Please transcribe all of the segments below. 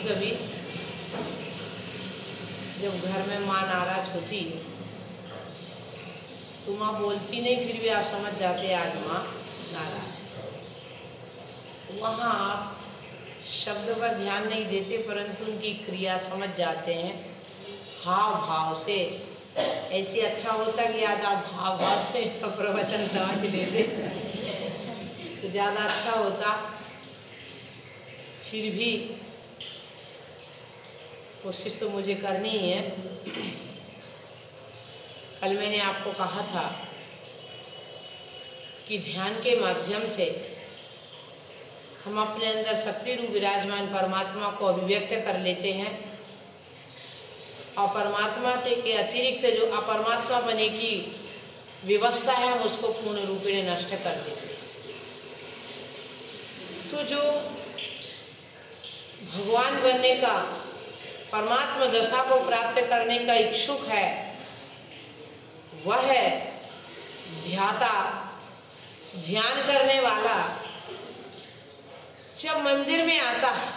कभी जब घर में माँ नाराज होती है तो माँ बोलती नहीं, फिर भी आप समझ जाते आज माँ नाराज है। वहाँ आप शब्द पर ध्यान नहीं देते परंतु उनकी क्रिया समझ जाते हैं हाव भाव से। ऐसे अच्छा होता कि आज आप भाव भाव से प्रवचन समझ लेते तो ज़्यादा अच्छा होता। फिर भी कोशिश तो मुझे करनी ही है। कल मैंने आपको कहा था कि ध्यान के माध्यम से हम अपने अंदर शक्ति रूप विराजमान परमात्मा को अभिव्यक्त कर लेते हैं और परमात्मा के अतिरिक्त जो अपरमात्मा बने की व्यवस्था है हम उसको पूर्ण रूप में नष्ट कर देते हैं। तो जो भगवान बनने का परमात्मा दशा को प्राप्त करने का इच्छुक है वह है ध्याता, ध्यान करने वाला। जब मंदिर में आता है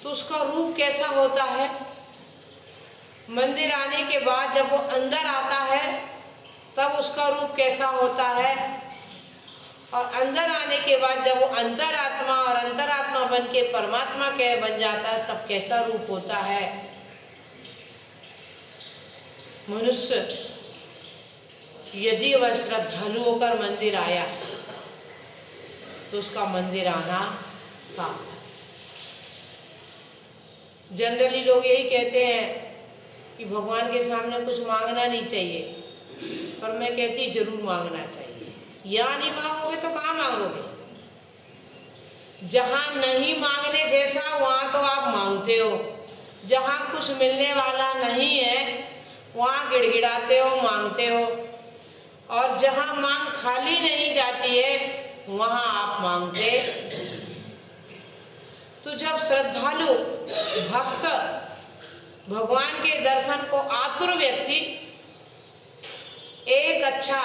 तो उसका रूप कैसा होता है? मंदिर आने के बाद जब वो अंदर आता है तब उसका रूप कैसा होता है? और अंदर आने के बाद जब वो अंतरात्मा और अंतरात्मा बन के परमात्मा के बन जाता है तब कैसा रूप होता है? मनुष्य यदि वह श्रद्धालु होकर मंदिर आया तो उसका मंदिर आना साफ है। जनरली लोग यही कहते हैं कि भगवान के सामने कुछ मांगना नहीं चाहिए, पर मैं कहती जरूर मांगना चाहिए। यहाँ नहीं मांगोगे तो कहाँ मांगोगे? जहाँ नहीं मांगने जैसा वहाँ तो आप मांगते हो, जहाँ कुछ मिलने वाला नहीं है वहाँ गिड़गिड़ाते हो, मांगते हो, और जहाँ मांग खाली नहीं जाती है वहाँ आप मांगते। तो जब श्रद्धालु भक्त भगवान के दर्शन को आतुर व्यक्ति, एक अच्छा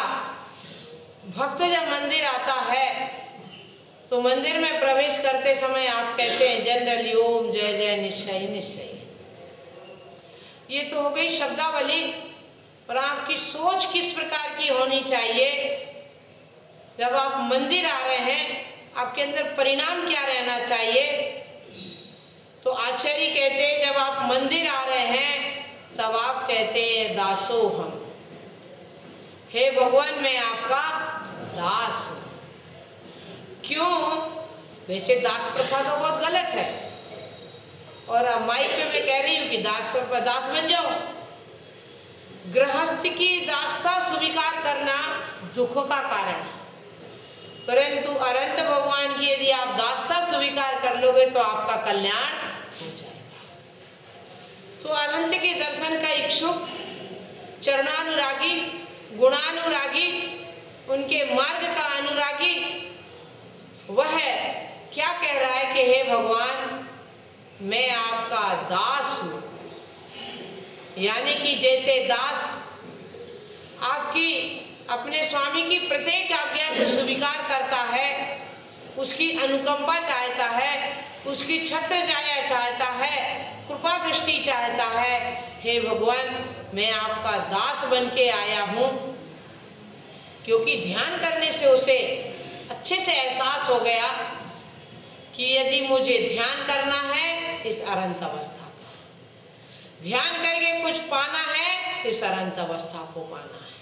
भक्त जब मंदिर आता है तो मंदिर में प्रवेश करते समय आप कहते हैं जनरली ओम जय जय निश्चय निश्चय। ये तो हो गई शब्दावली, पर आपकी सोच किस प्रकार की होनी चाहिए? जब आप मंदिर आ रहे हैं आपके अंदर परिणाम क्या रहना चाहिए? तो आचार्य कहते हैं जब आप मंदिर आ रहे हैं तब आप कहते हैं दासो हम, हे भगवान मैं आपका दास हूं। क्यों? वैसे दास प्रथा तो बहुत गलत है और अब माइक पे मैं कह रही हूँ कि दास बन जाओ। गृहस्थ की दासता स्वीकार करना दुख का कारण है, परंतु अनंत भगवान की यदि आप दासता स्वीकार कर लोगे तो आपका कल्याण हो जाएगा। तो अनंत के दर्शन का इच्छुक, चरणानुरागी, गुणानुरागी, उनके मार्ग का अनुरागी, वह क्या कह रहा है कि हे भगवान मैं आपका दास हूं। यानी कि जैसे दास आपकी अपने स्वामी की प्रत्येक आज्ञा को स्वीकार करता है, उसकी अनुकंपा चाहता है, उसकी छत्र छाया चाहता है, कृपा दृष्टि चाहता है, हे भगवान मैं आपका दास बन के आया हूं। क्योंकि ध्यान करने से उसे अच्छे से एहसास हो गया कि यदि मुझे ध्यान करना है इस अनंत अवस्था का, ध्यान करके कुछ पाना है इस अनंत अवस्था को पाना है,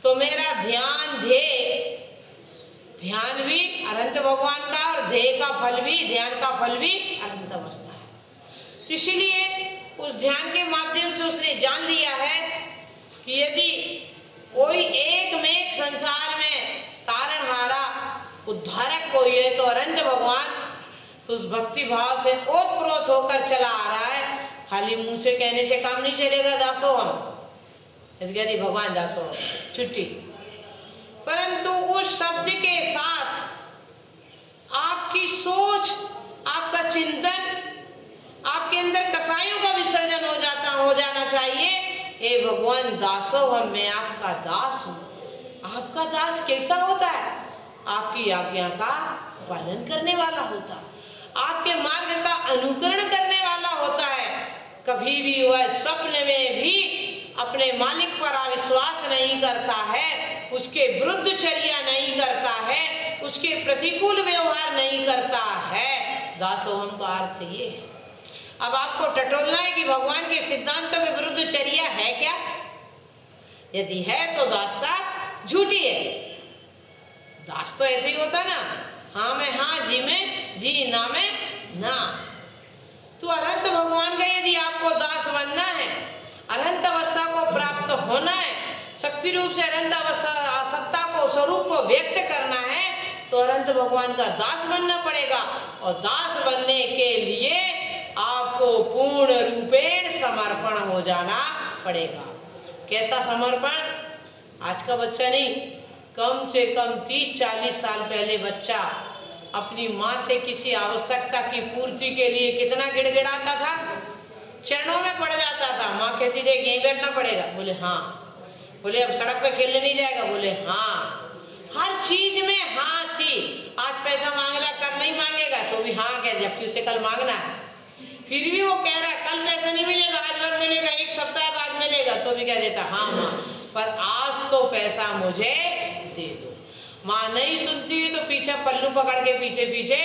तो मेरा ध्यान ध्यान भी अनंत भगवान का और ध्येय का फल भी, ध्यान का फल भी अनंत अवस्था है। तो इसीलिए उस ध्यान के माध्यम से उसने जान लिया है कि यदि कोई एकमेक संसार में तारणहारा उद्धारक कोई है तो अनंत भगवान। तो उस भक्ति भाव से ओतप्रोत होकर चला आ रहा है। खाली मुंह से कहने से काम नहीं चलेगा दासो हम, यदि भगवान दासो हम छुट्टी, परंतु उस शब्द के साथ आपकी सोच, आपका चिंतन, आपके अंदर कसायों का विसर्जन हो जाना चाहिए। हे भगवान दासो हम, मैं आपका दास हूं। आपका दास कैसा होता है? आपकी आज्ञा का पालन करने वाला होता। आपके मार्ग का अनुकरण करने वाला होता है। कभी भी वह स्वप्न में भी अपने मालिक पर अविश्वास नहीं करता है, उसके विरुद्ध चर्या नहीं करता है, उसके प्रतिकूल व्यवहार नहीं करता है। दासोहम का अर्थ ये है। अब आपको टटोलना है कि भगवान के सिद्धांतों के विरुद्ध चर्या है क्या? यदि है तो दासता झूठी है। दास तो ऐसे ही होता ना, हाँ में हाँ, जी में जी, ना में ना। तो अनंत भगवान का यदि आपको दास बनना है, अनंत अवस्था को प्राप्त होना है, शक्ति रूप से अनंत अवस्था सत्ता को, स्वरूप को व्यक्त करना है, तो अनंत भगवान का दास बनना पड़ेगा। और दास बनने के लिए आपको पूर्ण रूपेण समर्पण हो जाना पड़ेगा। कैसा समर्पण? आज का बच्चा नहीं, कम से कम 30-40 साल पहले बच्चा अपनी माँ से किसी आवश्यकता की पूर्ति के लिए कितना गिड़गिड़ाता था, चरणों में पड़ जाता था। माँ कहती थी यहीं बैठना पड़ेगा, बोले हाँ। बोले अब सड़क पे खेलने नहीं जाएगा, बोले हाँ। हर चीज में हाँ थी। आज पैसा मांगना, कल नहीं मांगेगा तो भी हाँ कह, जबकि उसे कल मांगना है। फिर भी वो कह रहा है कल पैसा नहीं मिलेगा, आज भर मिलेगा, एक सप्ताह बाद मिलेगा, तो भी कह देता हाँ माँ, पर आज तो पैसा मुझे दे दो। माँ नहीं सुनती है तो पीछे पल्लू पकड़ के पीछे पीछे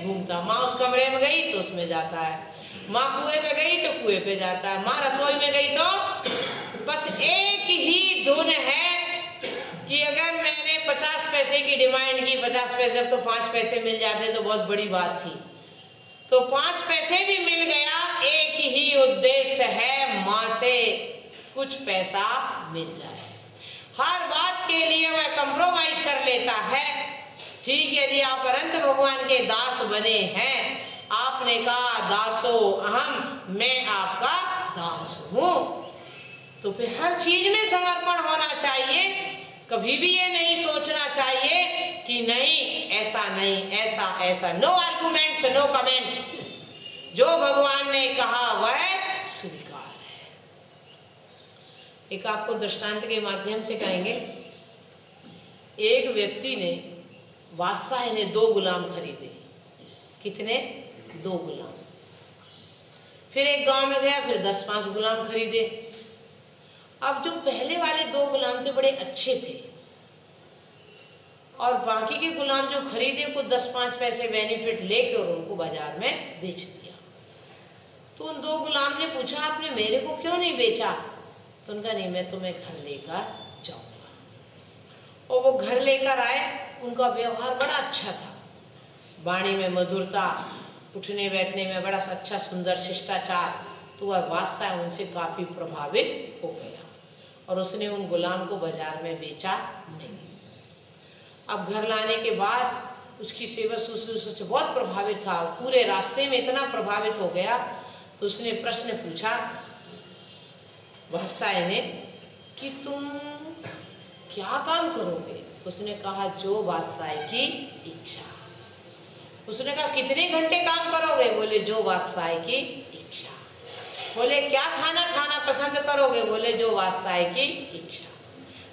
घूमता। माँ उस कमरे में गई तो उसमें जाता है, माँ कुएं पे गई तो कुएं पे जाता है, माँ रसोई में गई तो बस एक ही धुन है कि अगर मैंने 50 पैसे की डिमांड की, 50 पैसे, तो 5 पैसे मिल जाते तो बहुत बड़ी बात थी। तो 5 पैसे भी मिल गया, एक ही उद्देश्य है, माँ से कुछ पैसा मिल जाए। हर बात के लिए वह कंप्रोमाइज कर लेता है। ठीक, यदि आप अनंत भगवान के दास बने हैं, आपने कहा दासो अहम, मैं आपका दास हूं, तो फिर हर चीज में समर्पण होना चाहिए। कभी भी ये नहीं सोचना चाहिए कि नहीं ऐसा नहीं, ऐसा ऐसा। No arguments, no comments. जो भगवान ने कहा वह स्वीकार है। एक आपको दृष्टांत के माध्यम से कहेंगे। एक व्यक्ति ने, बादशाह ने 2 गुलाम खरीदे। कितने? 2 गुलाम। फिर एक गांव में गया, फिर 10-5 गुलाम खरीदे। अब जो पहले वाले 2 गुलाम थे बड़े अच्छे थे, और बाकी के गुलाम जो खरीदे को 10-5 पैसे बेनिफिट लेकर उनको बाजार में बेच दिया। तो उन 2 गुलाम ने पूछा आपने मेरे को क्यों नहीं बेचा? तो उनका नहीं, मैं तुम्हें घर लेकर जाऊंगा। और वो घर लेकर आए। उनका व्यवहार बड़ा अच्छा था, वाणी में मधुरता, उठने बैठने में बड़ा अच्छा सुंदर शिष्टाचार। तो वह बादशाह उनसे काफी प्रभावित हो गया और उसने उन गुलाम को बाजार में बेचा नहीं। अब घर लाने के बाद उसकी सेवा शुश्रूषा से बहुत प्रभावित था, पूरे रास्ते में इतना प्रभावित हो गया। तो उसने प्रश्न पूछा बादशाह ने कि तुम क्या काम करोगे? तो उसने कहा जो बादशाह की इच्छा। उसने कहा कितने घंटे काम करोगे? बोले जो बादशाह की इच्छा। बोले क्या खाना खाना पसंद करोगे? बोले जो बादशाह की इच्छा।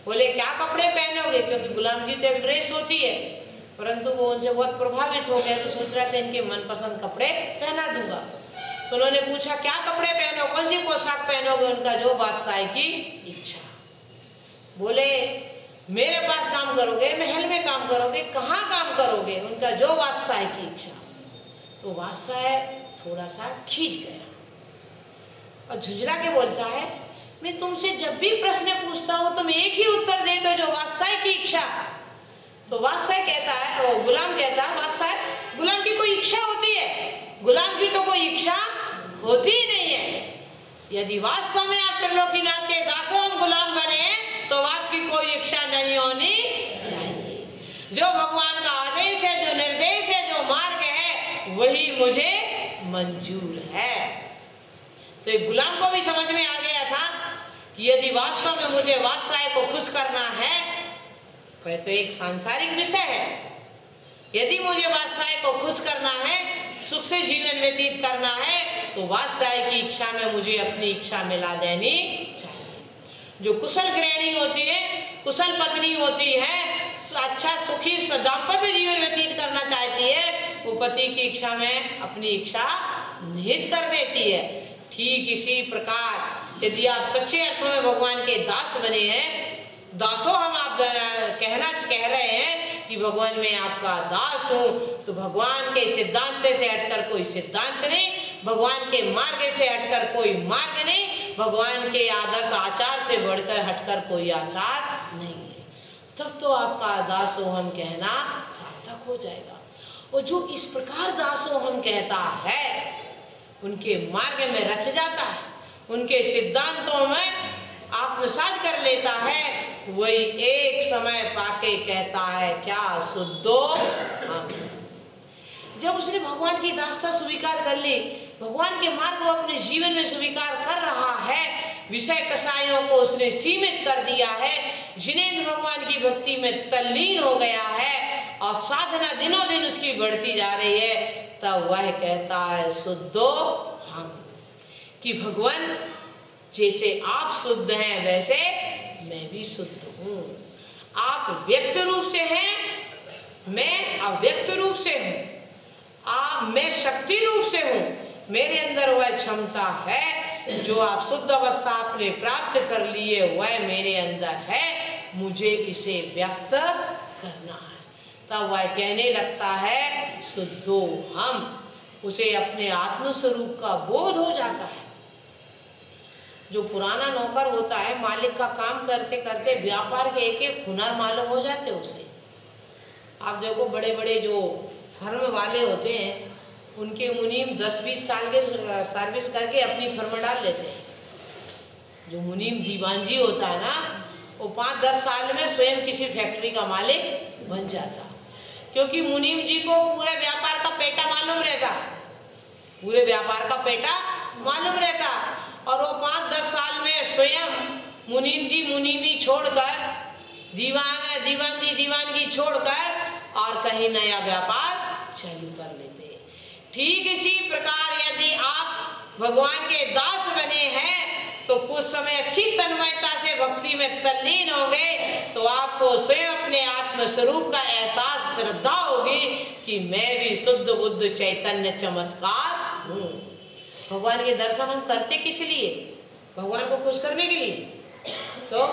बोले क्या कपड़े पहनोगे? क्योंकि गुलाम की तो एक ड्रेस होती है, परंतु वो उनसे बहुत प्रभावित हो गया तो सोच रहा था इनके मनपसंद कपड़े पहना दूंगा। तो उन्होंने पूछा क्या कपड़े पहनो, कौन सी पोशाक पहनोगे? उनका जो बादशाह की इच्छा। बोले मेरे पास काम करोगे, महल में काम करोगे, कहाँ काम करोगे? उनका जो बादशाह की इच्छा। तो बादशाह थोड़ा सा खींच गया और झुंझला के बोलता है मैं तुमसे जब भी प्रश्न पूछता हूँ तुम एक ही उत्तर देते हो, जो बादशाह की इच्छा। तो बादशाह कहता है, वो गुलाम कहता है बादशाह गुलाम की कोई इच्छा होती है? गुलाम की तो कोई इच्छा होती ही नहीं है। यदि वास्तव में आप त्रिलोकीनाथ के दासों गुलाम बने तो आपकी कोई इच्छा नहीं होनी चाहिए। जो भगवान का आदेश है, जो निर्देश है, जो मार्ग है, वही मुझे मंजूर है। तो एक गुलाम को भी समझ में आ गया था कि यदि वास्तव में मुझे बादशाह को खुश करना है, तो एक सांसारिक विषय है, यदि मुझे बादशाह को खुश करना है, सुख से जीवन व्यतीत करना है, तो बादशाह की इच्छा में मुझे अपनी इच्छा मिला देनी चाहिए। जो कुशल गृहिणी होती है, कुशल पत्नी होती है, अच्छा सुखी दाम्पत्य जीवन व्यतीत करना चाहती है, वो पति की इच्छा में अपनी इच्छा निहित कर देती है। ठीक इसी प्रकार यदि आप सच्चे अर्थों में भगवान के दास बने हैं, दासों हम आप कह रहे हैं कि भगवान में आपका दास हूँ, तो भगवान के सिद्धांत से हटकर कोई सिद्धांत नहीं, भगवान के मार्ग से हटकर कोई मार्ग नहीं, भगवान के आदर्श आचार से बढ़कर हटकर कोई आचार नहीं है। तब तो आपका दासो हम कहना सार्थक हो जाएगा। और जो इस प्रकार दासो हम कहता है, उनके मार्ग में रच जाता है, उनके सिद्धांतों में आत्मसात कर लेता है, वही एक समय पाके कहता है क्या शुद्धो हम। जब उसने भगवान की दासता स्वीकार कर ली, भगवान के मार्ग को अपने जीवन में स्वीकार कर रहा है, विषय कषायों को उसने सीमित कर दिया है, जिनेंद्र भगवान की भक्ति में तल्लीन हो गया है और साधना दिनों दिन उसकी बढ़ती जा रही है, तब वह कहता है शुद्धो हम, कि भगवान जैसे आप शुद्ध हैं वैसे मैं भी शुद्ध हूँ। आप व्यक्त रूप से हैं, मैं अव्यक्त रूप से हूँ। मैं शक्ति रूप से हूँ, मेरे अंदर वह क्षमता है जो आप शुद्ध अवस्था आपने प्राप्त कर लिए, वह मेरे अंदर है, मुझे इसे व्यक्त करना है। तब वह कहने लगता है शुद्धो हम, उसे अपने आत्म स्वरूप का बोध हो जाता है। जो पुराना नौकर होता है, मालिक का काम करते करते व्यापार के एक एक हुनर मालूम हो जाते उसे। आप देखो बड़े बड़े जो फर्म वाले होते हैं, उनके मुनीम 10-20 साल के सर्विस करके अपनी फर्म डाल लेते हैं। जो मुनीम दीवान जी होता है ना, वो 5-10 साल में स्वयं किसी फैक्ट्री का मालिक बन जाता, क्योंकि मुनीम जी को पूरे व्यापार का पेटा मालूम रहता, पूरे व्यापार का पेटा मालूम रहता, और वो 5-10 साल में स्वयं मुनीम जी मुनीमी छोड़कर, दीवानगी छोड़कर और कहीं नया व्यापार चालू कर लेते। ठीक इसी प्रकार यदि आप भगवान के दास बने हैं, तो कुछ समय अच्छी तन्मयता से भक्ति में तल्लीन होंगे, तो आपको स्वयं अपने आत्म स्वरूप का एहसास, श्रद्धा होगी कि मैं भी शुद्ध बुद्ध चैतन्य चमत्कार हूँ। भगवान के दर्शन हम करते किस लिए? भगवान को खुश करने के लिए। तो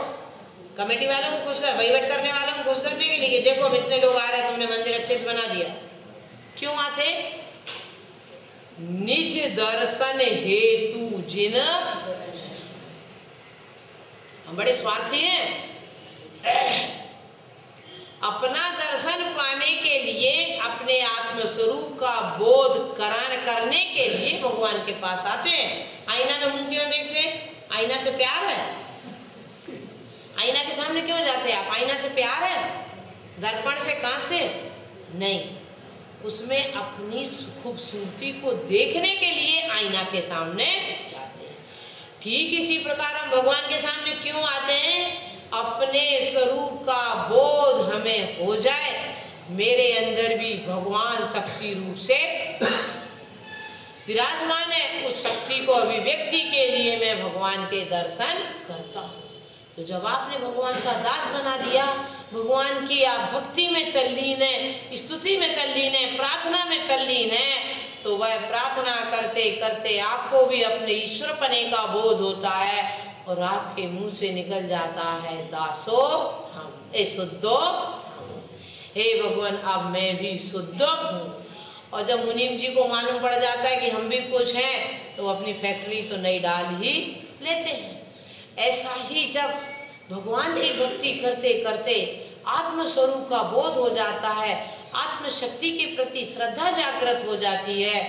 कमेटी वालों को खुश कर, वहीवट करने वालों को खुश करने के लिए, देखो हम इतने लोग आ रहे हैं, तुमने मंदिर अच्छे से बना दिया। क्यों आते? निज दर्शन हेतु जिन, हम बड़े स्वार्थी हैं। अपना दर्शन पाने के लिए, अपने आत्म स्वरूप का बोध करने के लिए भगवान के पास आते हैं। आईना में मुंह क्यों देखते हैं? आईना से प्यार है? आईना के सामने क्यों जाते हैं आप? आईना से प्यार है? दर्पण से, कांच से नहीं, उसमें अपनी खूबसूरती को देखने के लिए आईना के सामने जाते हैं। ठीक इसी प्रकार हम भगवान के सामने क्यों आते हैं? अपने स्वरूप का बोध हमें हो जाए, मेरे अंदर भी भगवान शक्ति रूप से विराजमान है, उस शक्ति को अभिव्यक्ति के लिए मैं भगवान के दर्शन करता हूँ। तो जब आपने भगवान का दास बना दिया, भगवान की आप भक्ति में तल्लीन है, स्तुति में तल्लीन है, प्रार्थना में तल्लीन है, तो वह प्रार्थना करते करते आपको भी अपने ईश्वर पने का बोध होता है और आपके मुंह से निकल जाता है दासो हम, शुद्धो हम। हे भगवान, अब मैं भी शुद्ध हूँ। और जब मुनीम जी को मालूम पड़ जाता है कि हम भी कुछ हैं, तो अपनी फैक्ट्री तो नई डाल ही लेते हैं। ऐसा ही जब भगवान की भक्ति करते करते आत्म स्वरूप का बोध हो जाता है, आत्म शक्ति के प्रति श्रद्धा जागृत हो जाती है,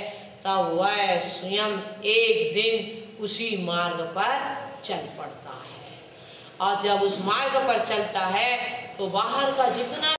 तब वह स्वयं एक दिन उसी मार्ग पर चल पड़ता है। और जब उस मार्ग पर चलता है तो बाहर का जितना